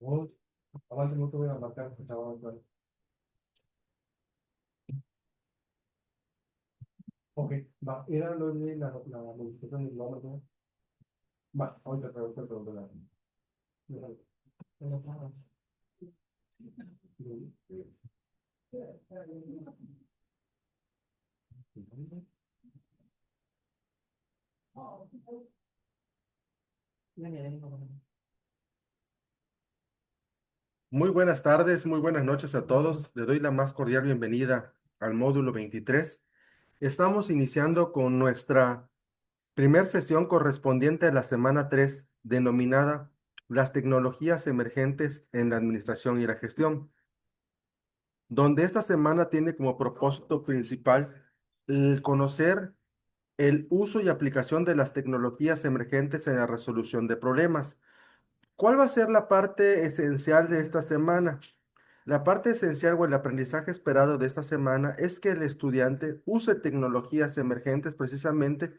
Oh, avanti molto bene la battaglia che facciamo. Ok, va, era lo de la modificación del kilómetro. Va, ahorita te pregunto la. Muy buenas tardes, muy buenas noches a todos. Le doy la más cordial bienvenida al módulo 23. Estamos iniciando con nuestra primer sesión correspondiente a la semana 3, denominada Las tecnologías emergentes en la administración y la gestión, donde esta semana tiene como propósito principal el conocer el uso y aplicación de las tecnologías emergentes en la resolución de problemas. ¿Cuál va a ser la parte esencial de esta semana? La parte esencial o el aprendizaje esperado de esta semana es que el estudiante use tecnologías emergentes precisamente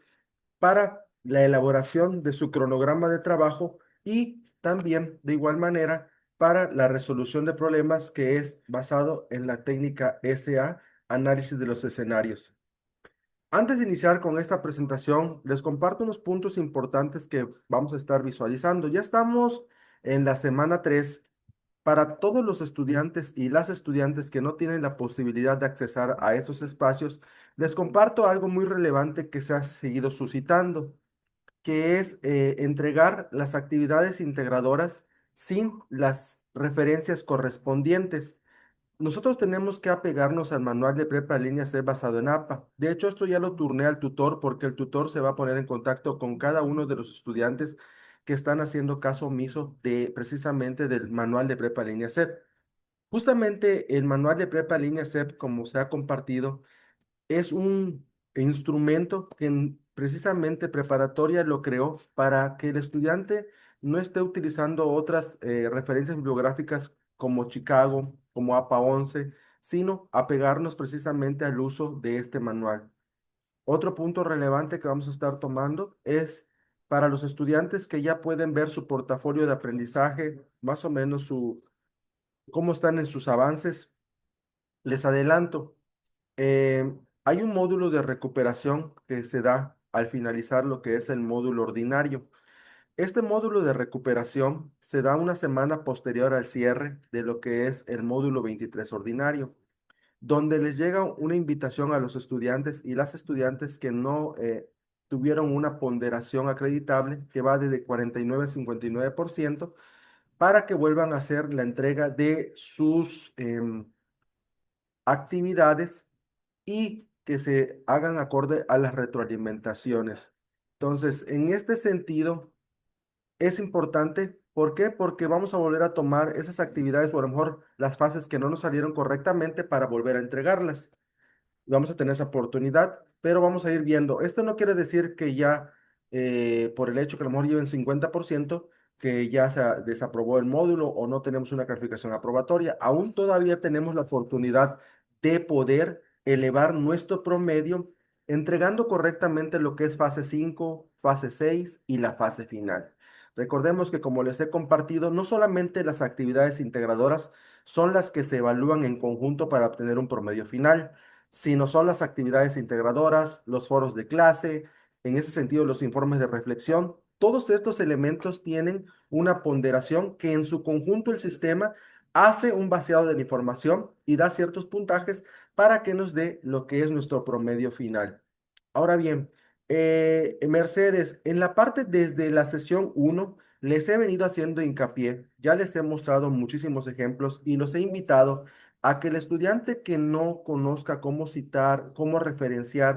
para la elaboración de su cronograma de trabajo y también, de igual manera, para la resolución de problemas que es basado en la técnica SA, análisis de los escenarios. Antes de iniciar con esta presentación, les comparto unos puntos importantes que vamos a estar visualizando. Ya estamos en la semana 3. Para todos los estudiantes y las estudiantes que no tienen la posibilidad de accesar a estos espacios, les comparto algo muy relevante que se ha seguido suscitando, que es entregar las actividades integradoras sin las referencias correspondientes. Nosotros tenemos que apegarnos al manual de prepa en línea C basado en APA. De hecho, esto ya lo turné al tutor porque el tutor se va a poner en contacto con cada uno de los estudiantes que están haciendo caso omiso de precisamente del manual de prepa en línea C. Justamente el manual de prepa en línea C, como se ha compartido, es un instrumento que precisamente preparatoria lo creó para que el estudiante no esté utilizando otras referencias bibliográficas como Chicago, como APA 11, sino apegarnos precisamente al uso de este manual. Otro punto relevante que vamos a estar tomando es para los estudiantes que ya pueden ver su portafolio de aprendizaje, más o menos cómo están en sus avances. Les adelanto. Hay un módulo de recuperación que se da al finalizar lo que es el módulo ordinario. Este módulo de recuperación se da una semana posterior al cierre de lo que es el módulo 23 ordinario, donde les llega una invitación a los estudiantes y las estudiantes que no tuvieron una ponderación acreditable que va desde 49 a 59% para que vuelvan a hacer la entrega de sus actividades y que se hagan acorde a las retroalimentaciones. Entonces, en este sentido, es importante. ¿Por qué? Porque vamos a volver a tomar esas actividades o a lo mejor las fases que no nos salieron correctamente para volver a entregarlas. Vamos a tener esa oportunidad, pero vamos a ir viendo. Esto no quiere decir que ya, por el hecho que a lo mejor lleven 50%, que ya se desaprobó el módulo o no tenemos una calificación aprobatoria. Aún todavía tenemos la oportunidad de poder elevar nuestro promedio entregando correctamente lo que es fase 5, fase 6 y la fase final. Recordemos que como les he compartido, no solamente las actividades integradoras son las que se evalúan en conjunto para obtener un promedio final, sino son las actividades integradoras, los foros de clase, en ese sentido los informes de reflexión. Todos estos elementos tienen una ponderación que en su conjunto el sistema hace un vaciado de la información y da ciertos puntajes para que nos dé lo que es nuestro promedio final. Ahora bien, Mercedes, en la parte desde la sesión uno les he venido haciendo hincapié, ya les he mostrado muchísimos ejemplos y los he invitado a que el estudiante que no conozca cómo citar, cómo referenciar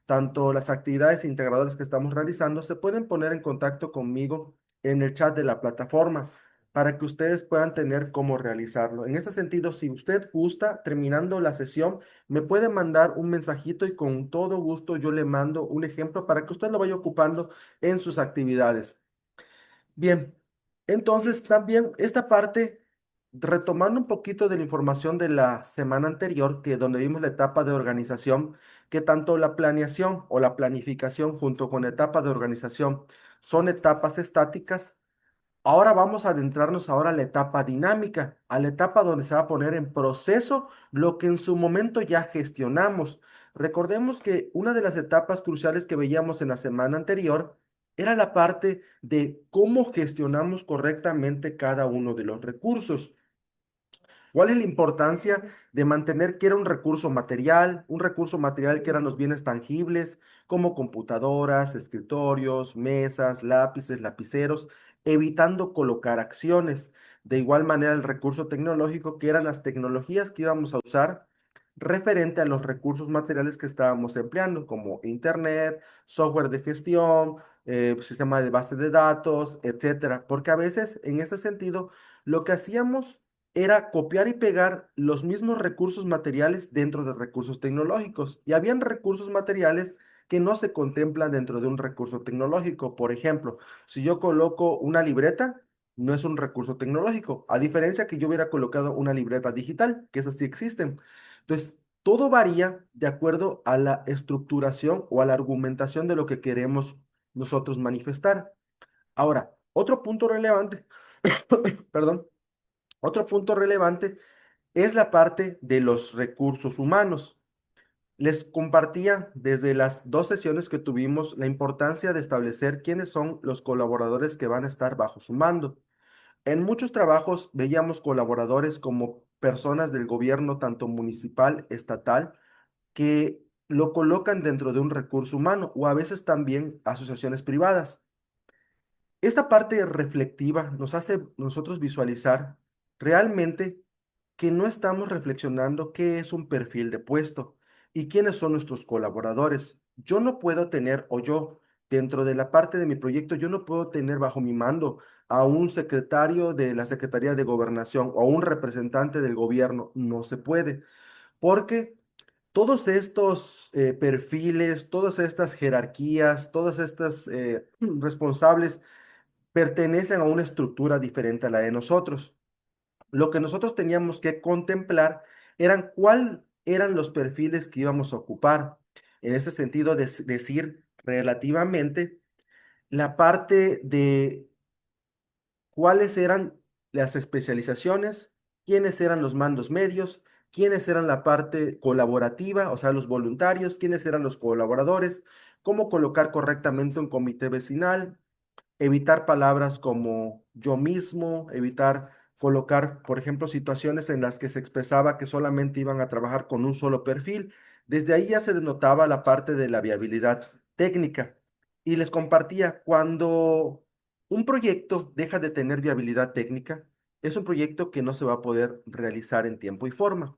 tanto las actividades integradoras que estamos realizando, se pueden poner en contacto conmigo en el chat de la plataforma para que ustedes puedan tener cómo realizarlo. En este sentido, si usted gusta, terminando la sesión, me puede mandar un mensajito y con todo gusto yo le mando un ejemplo para que usted lo vaya ocupando en sus actividades. Bien, entonces también esta parte, retomando un poquito de la información de la semana anterior, que donde vimos la etapa de organización, que tanto la planeación o la planificación junto con la etapa de organización son etapas estáticas, Ahora vamos a adentrarnos ahora a la etapa dinámica, a la etapa donde se va a poner en proceso lo que en su momento ya gestionamos. Recordemos que una de las etapas cruciales que veíamos en la semana anterior era la parte de cómo gestionamos correctamente cada uno de los recursos. ¿Cuál es la importancia de mantener que era un recurso material que eran los bienes tangibles, como computadoras, escritorios, mesas, lápices, lapiceros, evitando colocar acciones? De igual manera, el recurso tecnológico, que eran las tecnologías que íbamos a usar referente a los recursos materiales que estábamos empleando, como Internet, software de gestión, sistema de base de datos, etcétera. Porque a veces, en ese sentido, lo que hacíamos era copiar y pegar los mismos recursos materiales dentro de recursos tecnológicos. Y habían recursos materiales que no se contemplan dentro de un recurso tecnológico. Por ejemplo, si yo coloco una libreta, no es un recurso tecnológico, a diferencia que yo hubiera colocado una libreta digital, que esas sí existen. Entonces, todo varía de acuerdo a la estructuración o a la argumentación de lo que queremos nosotros manifestar. Ahora, otro punto relevante, perdón, otro punto relevante es la parte de los recursos humanos. Les compartía desde las dos sesiones que tuvimos la importancia de establecer quiénes son los colaboradores que van a estar bajo su mando. En muchos trabajos veíamos colaboradores como personas del gobierno, tanto municipal, estatal, que lo colocan dentro de un recurso humano o a veces también asociaciones privadas. Esta parte reflectiva nos hace nosotros visualizar realmente que no estamos reflexionando qué es un perfil de puesto y quiénes son nuestros colaboradores. Yo no puedo tener, o yo, dentro de la parte de mi proyecto, yo no puedo tener bajo mi mando a un secretario de la Secretaría de Gobernación o a un representante del gobierno. No se puede, porque todos estos perfiles, todas estas jerarquías, todas estas responsables pertenecen a una estructura diferente a la de nosotros. Lo que nosotros teníamos que contemplar eran cuál eran los perfiles que íbamos a ocupar. En ese sentido, decir relativamente la parte de cuáles eran las especializaciones, quiénes eran los mandos medios, quiénes eran la parte colaborativa, o sea, los voluntarios, quiénes eran los colaboradores, cómo colocar correctamente un comité vecinal, evitar palabras como yo mismo, evitar colocar, por ejemplo, situaciones en las que se expresaba que solamente iban a trabajar con un solo perfil. Desde ahí ya se denotaba la parte de la viabilidad técnica. Y les compartía, cuando un proyecto deja de tener viabilidad técnica, es un proyecto que no se va a poder realizar en tiempo y forma.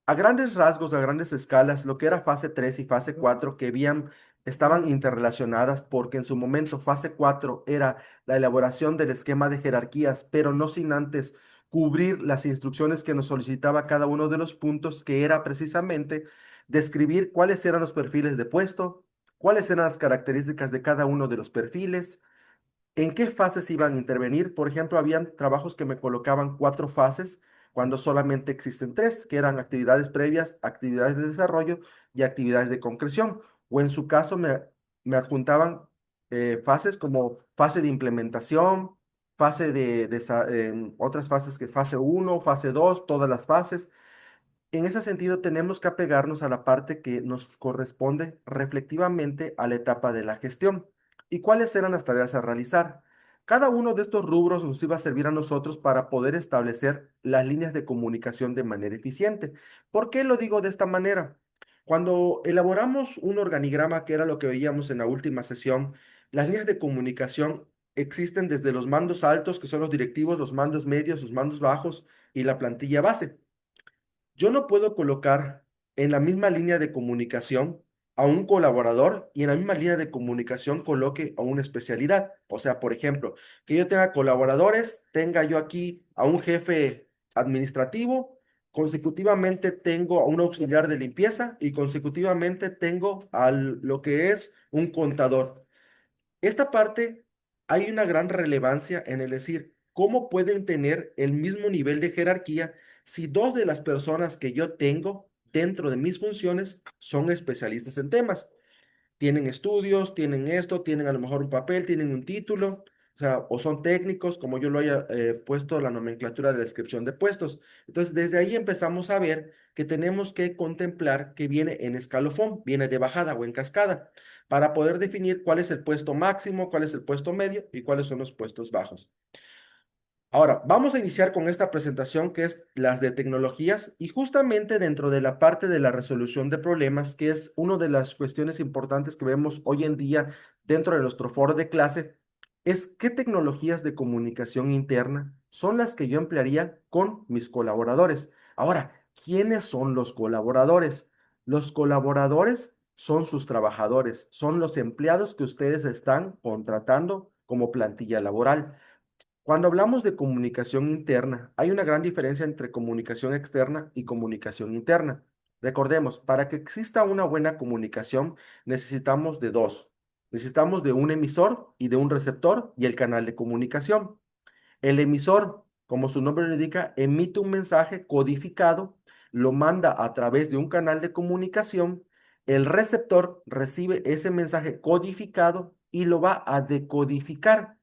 A grandes rasgos, a grandes escalas, lo que era fase 3 y fase 4 estaban interrelacionadas porque en su momento fase 4 era la elaboración del esquema de jerarquías, pero no sin antes cubrir las instrucciones que nos solicitaba cada uno de los puntos, que era precisamente describir cuáles eran los perfiles de puesto, cuáles eran las características de cada uno de los perfiles, ¿en qué fases iban a intervenir? Por ejemplo, habían trabajos que me colocaban cuatro fases cuando solamente existen tres, que eran actividades previas, actividades de desarrollo y actividades de concreción. O en su caso me adjuntaban fases como fase de implementación, fase otras fases que fase uno, fase 2, todas las fases. En ese sentido, tenemos que apegarnos a la parte que nos corresponde reflectivamente a la etapa de la gestión. ¿Y cuáles eran las tareas a realizar? Cada uno de estos rubros nos iba a servir a nosotros para poder establecer las líneas de comunicación de manera eficiente. ¿Por qué lo digo de esta manera? Cuando elaboramos un organigrama, que era lo que veíamos en la última sesión, las líneas de comunicación existen desde los mandos altos, que son los directivos, los mandos medios, los mandos bajos y la plantilla base. Yo no puedo colocar en la misma línea de comunicación a un colaborador y en la misma línea de comunicación coloque a una especialidad. O sea, por ejemplo, que yo tenga colaboradores, tenga yo aquí a un jefe administrativo, consecutivamente tengo a un auxiliar de limpieza y consecutivamente tengo a lo que es un contador. Esta parte hay una gran relevancia en el decir cómo pueden tener el mismo nivel de jerarquía si dos de las personas que yo tengo dentro de mis funciones son especialistas en temas. Tienen estudios, tienen esto, tienen a lo mejor un papel, tienen un título. O sea, o son técnicos, como yo lo haya puesto la nomenclatura de descripción de puestos. Entonces, desde ahí empezamos a ver que tenemos que contemplar que viene en escalofón, viene de bajada o en cascada, para poder definir cuál es el puesto máximo, cuál es el puesto medio y cuáles son los puestos bajos. Ahora, vamos a iniciar con esta presentación que es las de tecnologías y justamente dentro de la parte de la resolución de problemas, que es una de las cuestiones importantes que vemos hoy en día dentro de nuestro foro de clase, es qué tecnologías de comunicación interna son las que yo emplearía con mis colaboradores. Ahora, ¿quiénes son los colaboradores? Los colaboradores son sus trabajadores, son los empleados que ustedes están contratando como plantilla laboral. Cuando hablamos de comunicación interna, hay una gran diferencia entre comunicación externa y comunicación interna. Recordemos, para que exista una buena comunicación, necesitamos de dos. Necesitamos de un emisor y de un receptor y el canal de comunicación. El emisor, como su nombre lo indica, emite un mensaje codificado, lo manda a través de un canal de comunicación. El receptor recibe ese mensaje codificado y lo va a decodificar.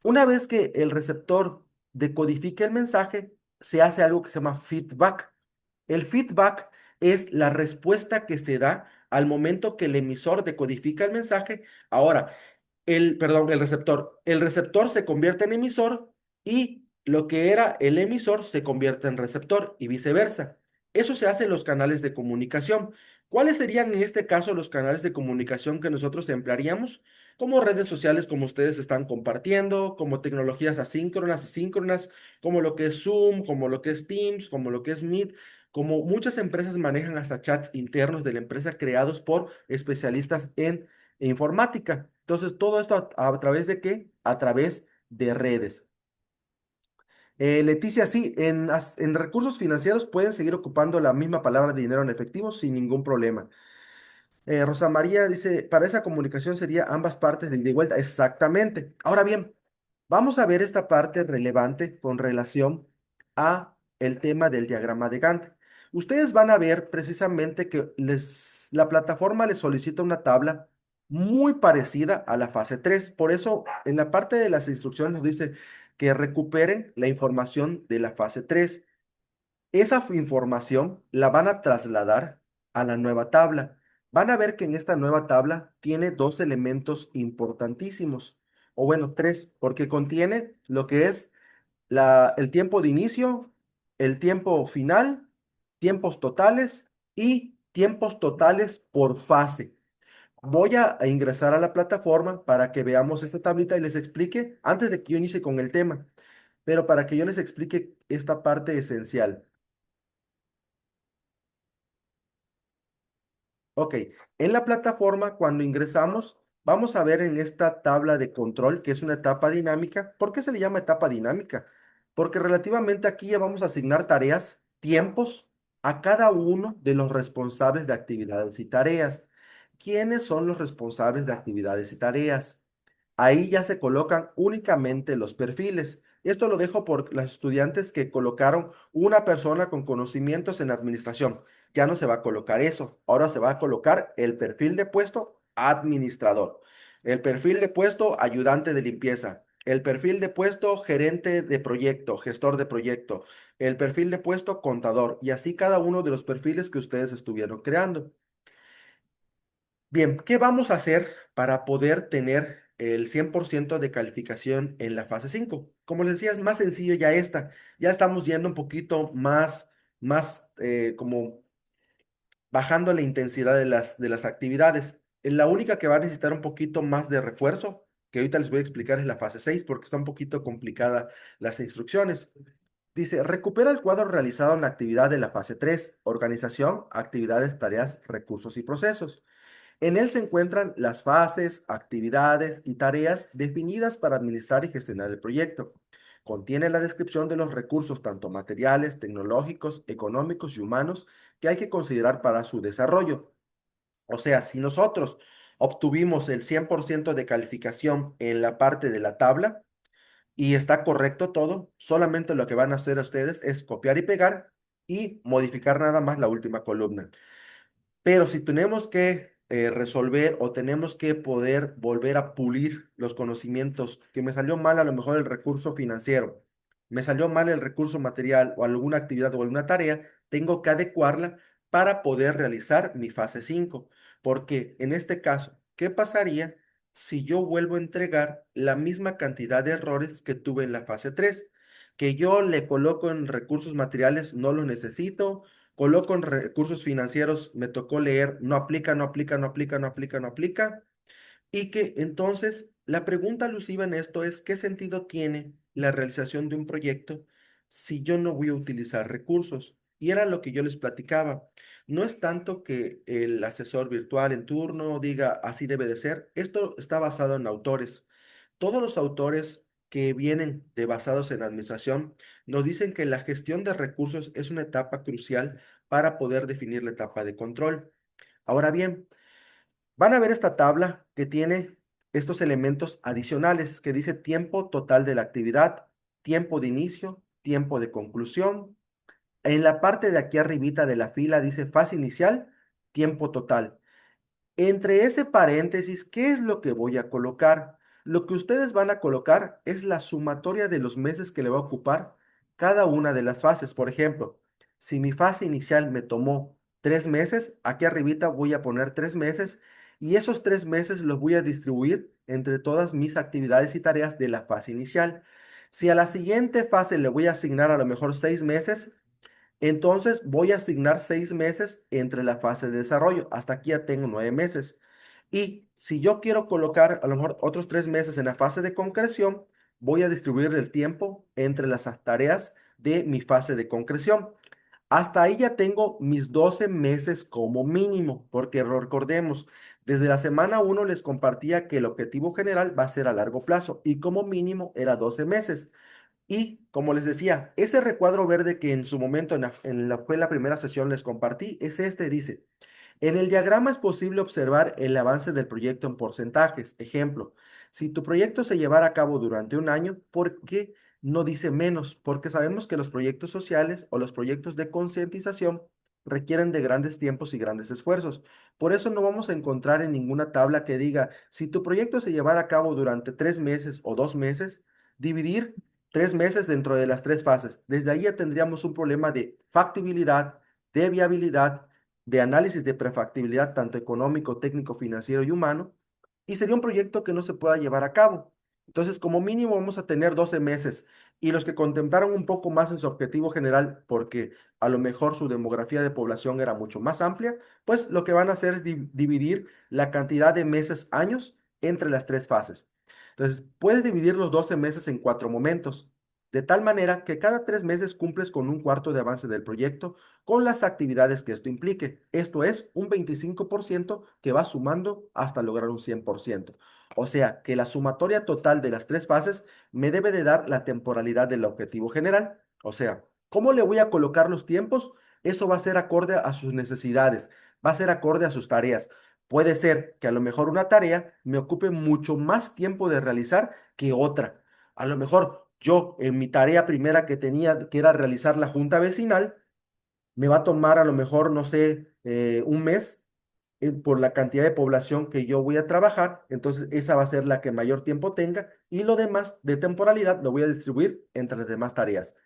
Una vez que el receptor decodifica el mensaje, se hace algo que se llama feedback. El feedback es la respuesta que se da al momento que el emisor decodifica el mensaje. Ahora, perdón, el receptor se convierte en emisor y lo que era el emisor se convierte en receptor y viceversa. Eso se hace en los canales de comunicación. ¿Cuáles serían en este caso los canales de comunicación que nosotros emplearíamos? Como redes sociales como ustedes están compartiendo, como tecnologías asíncronas y síncronas, como lo que es Zoom, como lo que es Teams, como lo que es Meet, como muchas empresas manejan hasta chats internos de la empresa creados por especialistas en informática. Entonces, todo esto a través de qué? A través de redes. Leticia, sí, en recursos financieros pueden seguir ocupando la misma palabra de dinero en efectivo sin ningún problema. Rosa María dice, para esa comunicación sería ambas partes de ida y vuelta. Exactamente. Ahora bien, vamos a ver esta parte relevante con relación a el tema del diagrama de Gantt. Ustedes van a ver precisamente que la plataforma les solicita una tabla muy parecida a la fase 3. Por eso, en la parte de las instrucciones nos dice que recuperen la información de la fase 3. Esa información la van a trasladar a la nueva tabla. Van a ver que en esta nueva tabla tiene dos elementos importantísimos, o bueno, tres, porque contiene lo que es el tiempo de inicio, el tiempo final, tiempos totales y tiempos totales por fase. Voy a ingresar a la plataforma para que veamos esta tablita y les explique, antes de que yo inicie con el tema, pero para que yo les explique esta parte esencial. Ok, en la plataforma cuando ingresamos, vamos a ver en esta tabla de control, que es una etapa dinámica. ¿Por qué se le llama etapa dinámica? Porque relativamente aquí ya vamos a asignar tareas, tiempos a cada uno de los responsables de actividades y tareas. ¿Quiénes son los responsables de actividades y tareas? Ahí ya se colocan únicamente los perfiles. Esto lo dejo por los estudiantes que colocaron una persona con conocimientos en administración. Ya no se va a colocar eso. Ahora se va a colocar el perfil de puesto administrador, el perfil de puesto ayudante de limpieza, el perfil de puesto gerente de proyecto, gestor de proyecto, el perfil de puesto contador y así cada uno de los perfiles que ustedes estuvieron creando. Bien, ¿qué vamos a hacer para poder tener el 100% de calificación en la fase 5? Como les decía, es más sencillo ya esta. Ya estamos yendo un poquito más como bajando la intensidad de las actividades. La única que va a necesitar un poquito más de refuerzo, que ahorita les voy a explicar, es la fase 6 porque está un poquito complicada las instrucciones. Dice, recupera el cuadro realizado en la actividad de la fase 3: organización, actividades, tareas, recursos y procesos. En él se encuentran las fases, actividades y tareas definidas para administrar y gestionar el proyecto. Contiene la descripción de los recursos tanto materiales, tecnológicos, económicos y humanos que hay que considerar para su desarrollo. O sea, si nosotros obtuvimos el 100% de calificación en la parte de la tabla y está correcto todo, solamente lo que van a hacer ustedes es copiar y pegar y modificar nada más la última columna. Pero si tenemos que resolver o tenemos que poder volver a pulir los conocimientos, que me salió mal a lo mejor el recurso financiero, me salió mal el recurso material o alguna actividad o alguna tarea, tengo que adecuarla para poder realizar mi fase 5. Porque en este caso, ¿qué pasaría si yo vuelvo a entregar la misma cantidad de errores que tuve en la fase 3? Que yo le coloco en recursos materiales, no lo necesito, coloco en recursos financieros, me tocó leer, no aplica, no aplica, no aplica, no aplica, no aplica. Y que entonces la pregunta alusiva en esto es, ¿qué sentido tiene la realización de un proyecto si yo no voy a utilizar recursos? Y era lo que yo les platicaba. No es tanto que el asesor virtual en turno diga así debe de ser. Esto está basado en autores. Todos los autores que vienen de basados en administración nos dicen que la gestión de recursos es una etapa crucial para poder definir la etapa de control. Ahora bien, van a ver esta tabla que tiene estos elementos adicionales que dice tiempo total de la actividad, tiempo de inicio, tiempo de conclusión. En la parte de aquí arribita de la fila dice fase inicial, tiempo total. Entre ese paréntesis, ¿qué es lo que voy a colocar? Lo que ustedes van a colocar es la sumatoria de los meses que le va a ocupar cada una de las fases. Por ejemplo, si mi fase inicial me tomó 3 meses, aquí arribita voy a poner 3 meses y esos 3 meses los voy a distribuir entre todas mis actividades y tareas de la fase inicial. Si a la siguiente fase le voy a asignar a lo mejor 6 meses, entonces voy a asignar 6 meses entre la fase de desarrollo. Hasta aquí ya tengo 9 meses. Y si yo quiero colocar a lo mejor otros 3 meses en la fase de concreción, voy a distribuir el tiempo entre las tareas de mi fase de concreción. Hasta ahí ya tengo mis 12 meses como mínimo, porque recordemos, desde la semana 1 les compartía que el objetivo general va a ser a largo plazo y como mínimo era 12 meses. Y como les decía, ese recuadro verde que en su momento fue la primera sesión les compartí, es este, dice, en el diagrama es posible observar el avance del proyecto en porcentajes. Ejemplo, si tu proyecto se llevara a cabo durante un año, ¿por qué no dice menos? Porque sabemos que los proyectos sociales o los proyectos de concientización requieren de grandes tiempos y grandes esfuerzos. Por eso no vamos a encontrar en ninguna tabla que diga, si tu proyecto se llevara a cabo durante 3 meses o 2 meses, dividir 3 meses dentro de las tres fases. Desde ahí ya tendríamos un problema de factibilidad, de viabilidad, de análisis de prefactibilidad, tanto económico, técnico, financiero y humano, y sería un proyecto que no se pueda llevar a cabo. Entonces, como mínimo vamos a tener 12 meses y los que contemplaron un poco más en su objetivo general, porque a lo mejor su demografía de población era mucho más amplia, pues lo que van a hacer es dividir la cantidad de meses, años entre las tres fases. Entonces, puedes dividir los 12 meses en 4 momentos, de tal manera que cada 3 meses cumples con un cuarto de avance del proyecto con las actividades que esto implique. Esto es un 25% que va sumando hasta lograr un 100%. O sea que la sumatoria total de las tres fases me debe de dar la temporalidad del objetivo general. O sea, ¿cómo le voy a colocar los tiempos? Eso va a ser acorde a sus necesidades, va a ser acorde a sus tareas. Puede ser que a lo mejor una tarea me ocupe mucho más tiempo de realizar que otra. A lo mejor yo en mi tarea primera que tenía, que era realizar la junta vecinal, me va a tomar a lo mejor, no sé, un mes por la cantidad de población que yo voy a trabajar. Entonces, esa va a ser la que mayor tiempo tenga y lo demás de temporalidad lo voy a distribuir entre las demás tareas.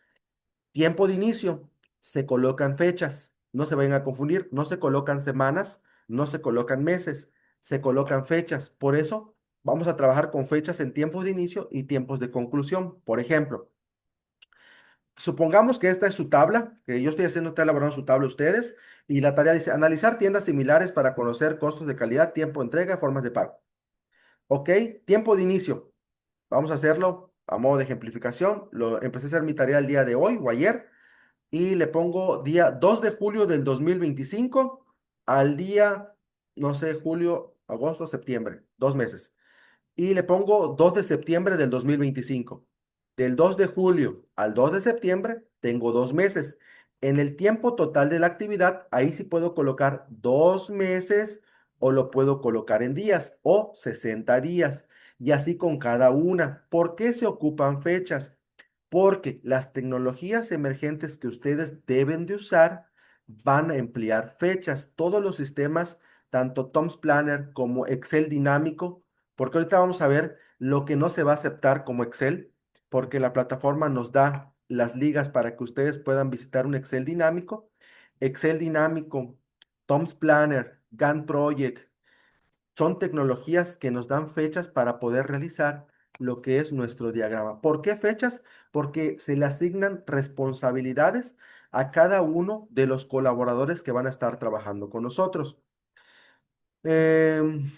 Tiempo de inicio, se colocan fechas, no se vayan a confundir, no se colocan semanas, no se colocan meses, se colocan fechas. Por eso, vamos a trabajar con fechas en tiempos de inicio y tiempos de conclusión. Por ejemplo, supongamos que esta es su tabla, que yo estoy haciendo, está elaborando su tabla ustedes, y la tarea dice analizar tiendas similares para conocer costos de calidad, tiempo de entrega, formas de pago. Ok, tiempo de inicio. Vamos a hacerlo a modo de ejemplificación. Empecé a hacer mi tarea el día de hoy o ayer y le pongo día 2 de julio del 2025 al día, no sé, julio, agosto, septiembre, 2 meses y le pongo 2 de septiembre del 2025. Del 2 de julio al 2 de septiembre tengo 2 meses. En el tiempo total de la actividad, ahí sí puedo colocar 2 meses o lo puedo colocar en días o 60 días. Y así con cada una. ¿Por qué se ocupan fechas? Porque las tecnologías emergentes que ustedes deben de usar van a emplear fechas. Todos los sistemas tanto Tom's Planner como Excel dinámico, porque ahorita vamos a ver lo que no se va a aceptar como Excel, porque la plataforma nos da las ligas para que ustedes puedan visitar un Excel dinámico, Tom's Planner, Gantt Project. Son tecnologías que nos dan fechas para poder realizar lo que es nuestro diagrama. ¿Por qué fechas? Porque se le asignan responsabilidades a cada uno de los colaboradores que van a estar trabajando con nosotros. Em,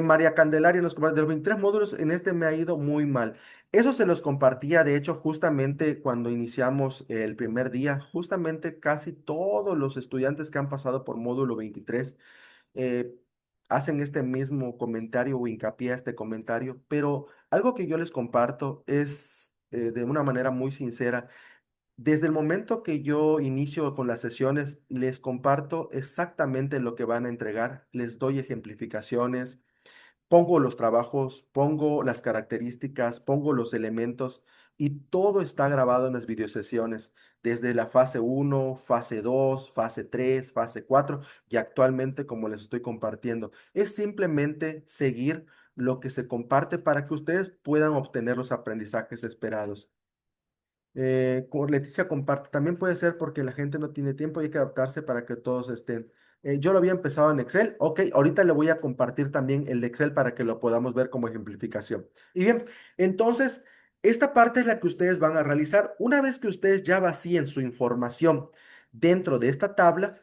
María Candelaria nos comparte, de los 23 módulos, en este me ha ido muy mal. Eso se los compartía, de hecho, justamente cuando iniciamos el primer día, justamente casi todos los estudiantes que han pasado por módulo 23 eh, hacen este mismo comentario o hincapié a este comentario, pero algo que yo les comparto es de una manera muy sincera. Desde el momento que yo inicio con las sesiones, les comparto exactamente lo que van a entregar, les doy ejemplificaciones. Pongo los trabajos, pongo las características, pongo los elementos y todo está grabado en las videosesiones, desde la fase uno, fase 2, fase 3, fase 4 y actualmente como les estoy compartiendo. Es simplemente seguir lo que se comparte para que ustedes puedan obtener los aprendizajes esperados. Como Leticia comparte, también puede ser porque la gente no tiene tiempo y hay que adaptarse para que todos estén. Yo lo había empezado en Excel, ok, ahorita le voy a compartir también el de Excel para que lo podamos ver como ejemplificación. Y bien, entonces, esta parte es la que ustedes van a realizar. Una vez que ustedes ya vacíen su información dentro de esta tabla,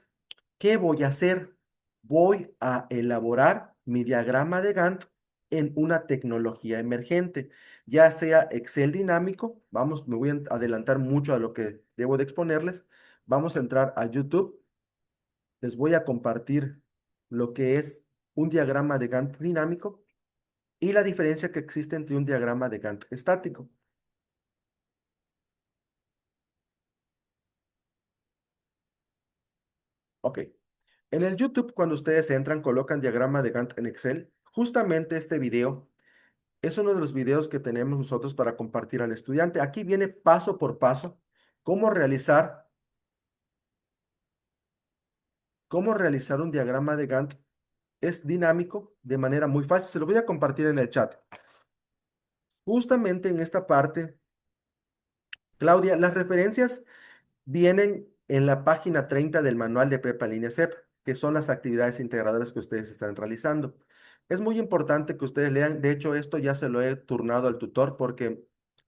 ¿qué voy a hacer? Voy a elaborar mi diagrama de Gantt en una tecnología emergente, ya sea Excel dinámico, vamos, me voy a adelantar mucho a lo que debo de exponerles. Vamos a entrar a YouTube, les voy a compartir lo que es un diagrama de Gantt dinámico y la diferencia que existe entre un diagrama de Gantt estático. Ok, en el YouTube, cuando ustedes entran, colocan diagrama de Gantt en Excel, justamente este video es uno de los videos que tenemos nosotros para compartir al estudiante. Aquí viene paso por paso cómo realizar, cómo realizar un diagrama de Gantt. Es dinámico de manera muy fácil. Se lo voy a compartir en el chat. Justamente en esta parte, Claudia, las referencias vienen en la página 30 del manual de Prepa en línea CEP, que son las actividades integradoras que ustedes están realizando. Es muy importante que ustedes lean, de hecho esto ya se lo he turnado al tutor porque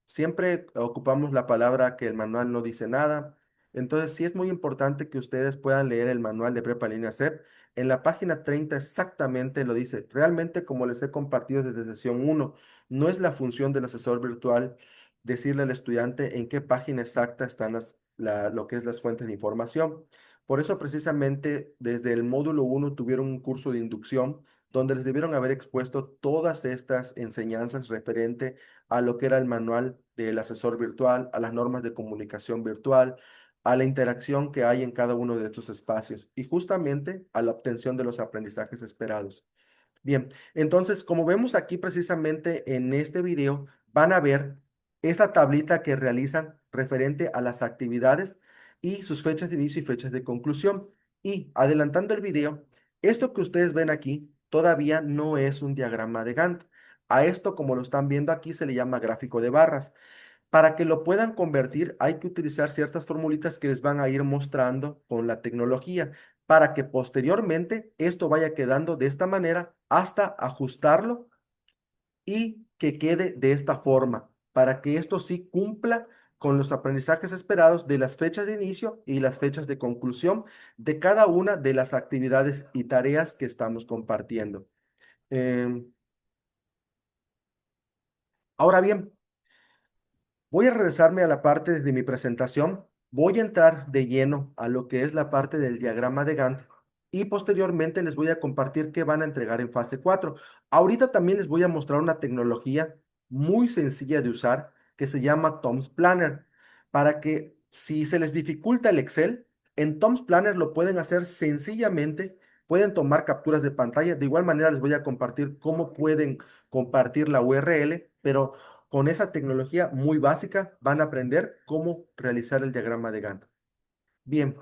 siempre ocupamos la palabra que el manual no dice nada. Entonces sí es muy importante que ustedes puedan leer el manual de Prepa en línea CEP. En la página 30 exactamente lo dice. Realmente como les he compartido desde sesión uno, no es la función del asesor virtual decirle al estudiante en qué página exacta están lo que es las fuentes de información. Por eso precisamente desde el módulo uno tuvieron un curso de inducción donde les debieron haber expuesto todas estas enseñanzas referente a lo que era el manual del asesor virtual, a las normas de comunicación virtual, a la interacción que hay en cada uno de estos espacios y justamente a la obtención de los aprendizajes esperados. Bien, entonces, como vemos aquí precisamente en este video, van a ver esta tablita que realizan referente a las actividades y sus fechas de inicio y fechas de conclusión. Y adelantando el video, esto que ustedes ven aquí todavía no es un diagrama de Gantt. A esto, como lo están viendo aquí, se le llama gráfico de barras. Para que lo puedan convertir, hay que utilizar ciertas formulitas que les van a ir mostrando con la tecnología para que posteriormente esto vaya quedando de esta manera hasta ajustarlo y que quede de esta forma, para que esto sí cumpla con los aprendizajes esperados de las fechas de inicio y las fechas de conclusión de cada una de las actividades y tareas que estamos compartiendo. Em, Ahora bien, voy a regresarme a la parte de mi presentación. Voy a entrar de lleno a lo que es la parte del diagrama de Gantt y posteriormente les voy a compartir qué van a entregar en fase 4. Ahorita también les voy a mostrar una tecnología muy sencilla de usar que se llama Tom's Planner para que si se les dificulta el Excel, en Tom's Planner lo pueden hacer sencillamente. Pueden tomar capturas de pantalla. De igual manera les voy a compartir cómo pueden compartir la URL, pero con esa tecnología muy básica van a aprender cómo realizar el diagrama de Gantt. Bien,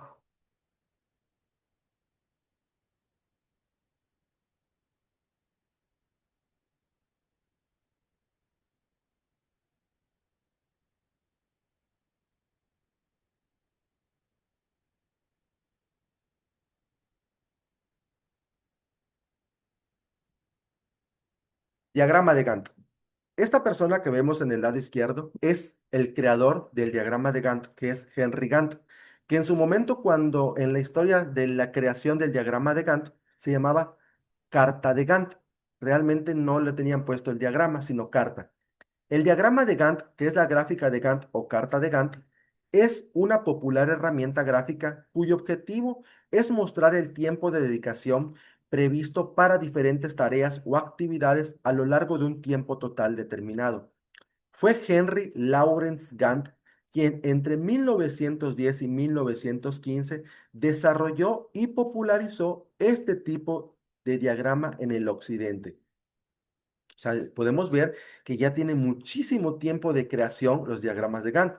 Diagrama de Gantt. Esta persona que vemos en el lado izquierdo es el creador del diagrama de Gantt, que es Henry Gantt, que en su momento, cuando en la historia de la creación del diagrama de Gantt, se llamaba carta de Gantt. Realmente no le tenían puesto el diagrama, sino carta. El diagrama de Gantt, que es la gráfica de Gantt o carta de Gantt, es una popular herramienta gráfica cuyo objetivo es mostrar el tiempo de dedicación previsto para diferentes tareas o actividades a lo largo de un tiempo total determinado. Fue Henry Lawrence Gantt quien entre 1910 y 1915 desarrolló y popularizó este tipo de diagrama en el occidente. O sea, podemos ver que ya tiene muchísimo tiempo de creación los diagramas de Gantt.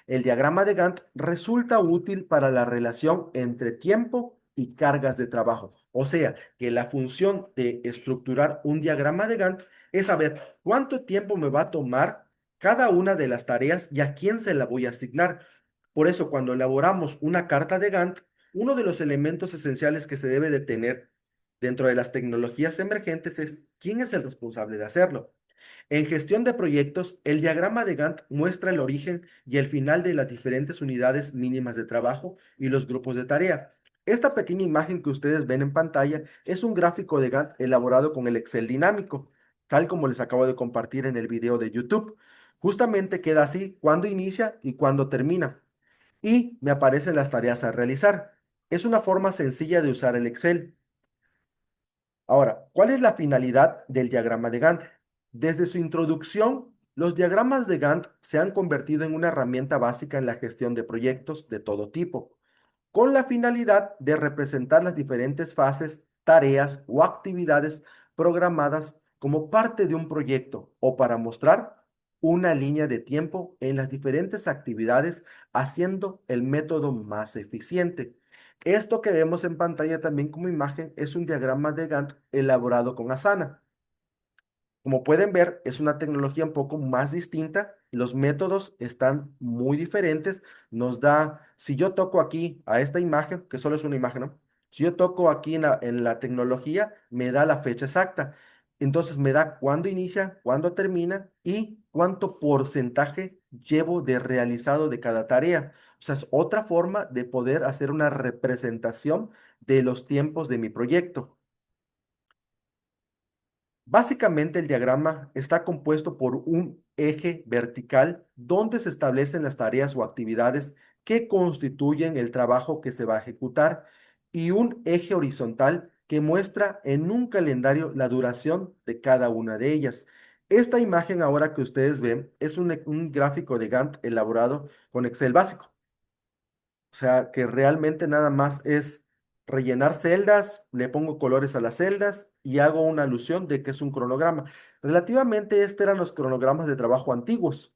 El diagrama de Gantt resulta útil para la relación entre tiempo y cargas de trabajo. O sea, que la función de estructurar un diagrama de Gantt es saber cuánto tiempo me va a tomar cada una de las tareas y a quién se la voy a asignar. Por eso, cuando elaboramos una carta de Gantt, uno de los elementos esenciales que se debe de tener dentro de las tecnologías emergentes es quién es el responsable de hacerlo. En gestión de proyectos, el diagrama de Gantt muestra el origen y el final de las diferentes unidades mínimas de trabajo y los grupos de tarea. Esta pequeña imagen que ustedes ven en pantalla es un gráfico de Gantt elaborado con el Excel dinámico, tal como les acabo de compartir en el video de YouTube. Justamente queda así cuando inicia y cuando termina. Y me aparecen las tareas a realizar. Es una forma sencilla de usar el Excel. Ahora, ¿cuál es la finalidad del diagrama de Gantt? Desde su introducción, los diagramas de Gantt se han convertido en una herramienta básica en la gestión de proyectos de todo tipo, con la finalidad de representar las diferentes fases, tareas o actividades programadas como parte de un proyecto o para mostrar una línea de tiempo en las diferentes actividades, haciendo el método más eficiente. Esto que vemos en pantalla también como imagen es un diagrama de Gantt elaborado con Asana. Como pueden ver, es una tecnología un poco más distinta. Los métodos están muy diferentes. Nos da, si yo toco aquí a esta imagen, que solo es una imagen, ¿no? Si yo toco aquí en la tecnología, me da la fecha exacta. Entonces me da cuándo inicia, cuándo termina y cuánto porcentaje llevo de realizado de cada tarea. O sea, es otra forma de poder hacer una representación de los tiempos de mi proyecto. Básicamente el diagrama está compuesto por un eje vertical donde se establecen las tareas o actividades que constituyen el trabajo que se va a ejecutar y un eje horizontal que muestra en un calendario la duración de cada una de ellas. Esta imagen ahora que ustedes ven es un gráfico de Gantt elaborado con Excel básico. O sea, que realmente nada más es rellenar celdas, le pongo colores a las celdas y hago una alusión de que es un cronograma. Relativamente, estos eran los cronogramas de trabajo antiguos.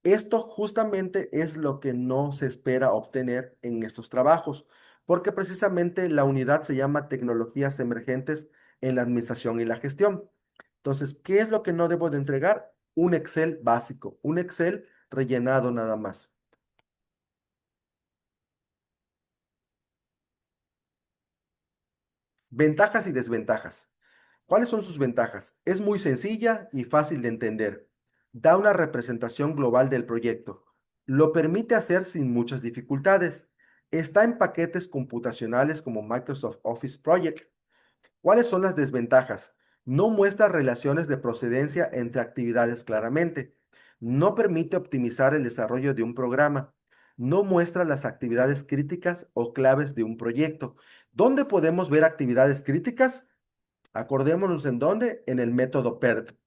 Esto justamente es lo que no se espera obtener en estos trabajos, porque precisamente la unidad se llama tecnologías emergentes en la administración y la gestión. Entonces, ¿qué es lo que no debo de entregar? Un Excel básico, un Excel rellenado nada más. Ventajas y desventajas. ¿Cuáles son sus ventajas? Es muy sencilla y fácil de entender. Da una representación global del proyecto. Lo permite hacer sin muchas dificultades. Está en paquetes computacionales como Microsoft Office Project. ¿Cuáles son las desventajas? No muestra relaciones de procedencia entre actividades claramente. No permite optimizar el desarrollo de un programa. No muestra las actividades críticas o claves de un proyecto. ¿Dónde podemos ver actividades críticas? Acordémonos en dónde, en el método PERT.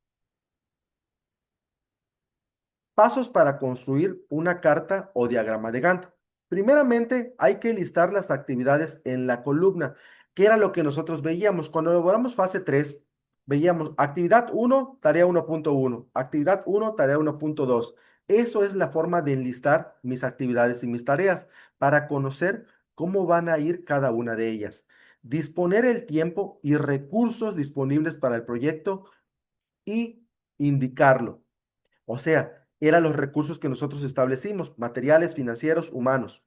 Pasos para construir una carta o diagrama de Gantt. Primeramente, hay que listar las actividades en la columna, que era lo que nosotros veíamos. Cuando elaboramos fase 3, veíamos actividad 1, tarea 1.1, actividad 1, tarea 1.2. Eso es la forma de enlistar mis actividades y mis tareas para conocer cómo van a ir cada una de ellas. Disponer el tiempo y recursos disponibles para el proyecto y indicarlo. O sea, eran los recursos que nosotros establecimos, materiales, financieros, humanos.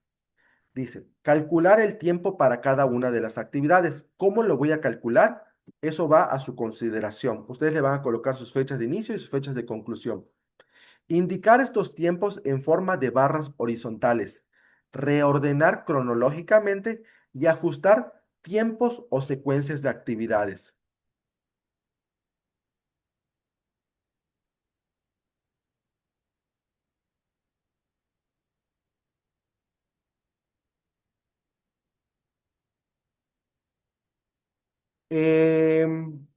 Dice, calcular el tiempo para cada una de las actividades. ¿Cómo lo voy a calcular? Eso va a su consideración. Ustedes le van a colocar sus fechas de inicio y sus fechas de conclusión. Indicar estos tiempos en forma de barras horizontales. Reordenar cronológicamente y ajustar tiempos o secuencias de actividades. Em,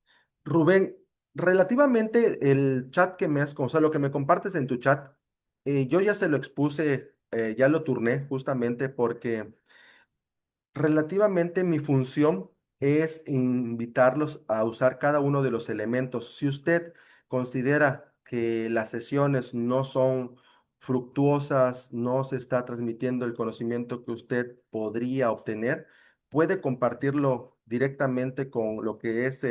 Rubén, relativamente el chat que me has, o sea, lo que me compartes en tu chat, yo ya se lo expuse, ya lo turné justamente porque relativamente mi función es invitarlos a usar cada uno de los elementos. Si usted considera que las sesiones no son fructuosas, no se está transmitiendo el conocimiento que usted podría obtener, puede compartirlo directamente con lo que es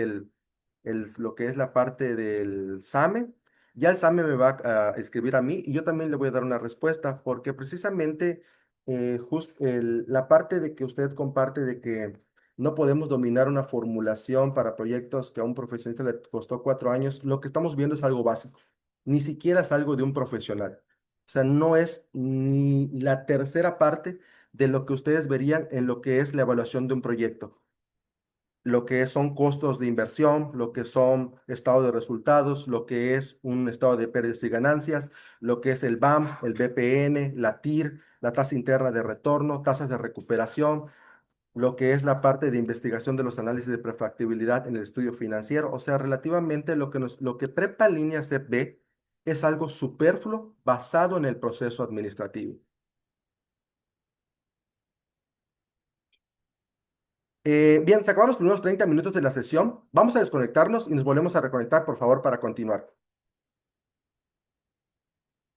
lo que es la parte del SAME. Ya el SAME me va a escribir a mí y yo también le voy a dar una respuesta porque precisamente la parte de que usted comparte de que no podemos dominar una formulación para proyectos que a un profesionista le costó 4 años, lo que estamos viendo es algo básico, ni siquiera es algo de un profesional. O sea, no es ni la tercera parte de lo que ustedes verían en lo que es la evaluación de un proyecto, lo que son costos de inversión, lo que son estado de resultados, lo que es un estado de pérdidas y ganancias, lo que es el BAM, el BPN, la TIR, la tasa interna de retorno, tasas de recuperación, lo que es la parte de investigación de los análisis de prefactibilidad en el estudio financiero. O sea, relativamente lo que Prepa Línea CEP ve es algo superfluo basado en el proceso administrativo. Bien, se acabaron los primeros 30 minutos de la sesión. Vamos a desconectarnos y nos volvemos a reconectar, por favor, para continuar.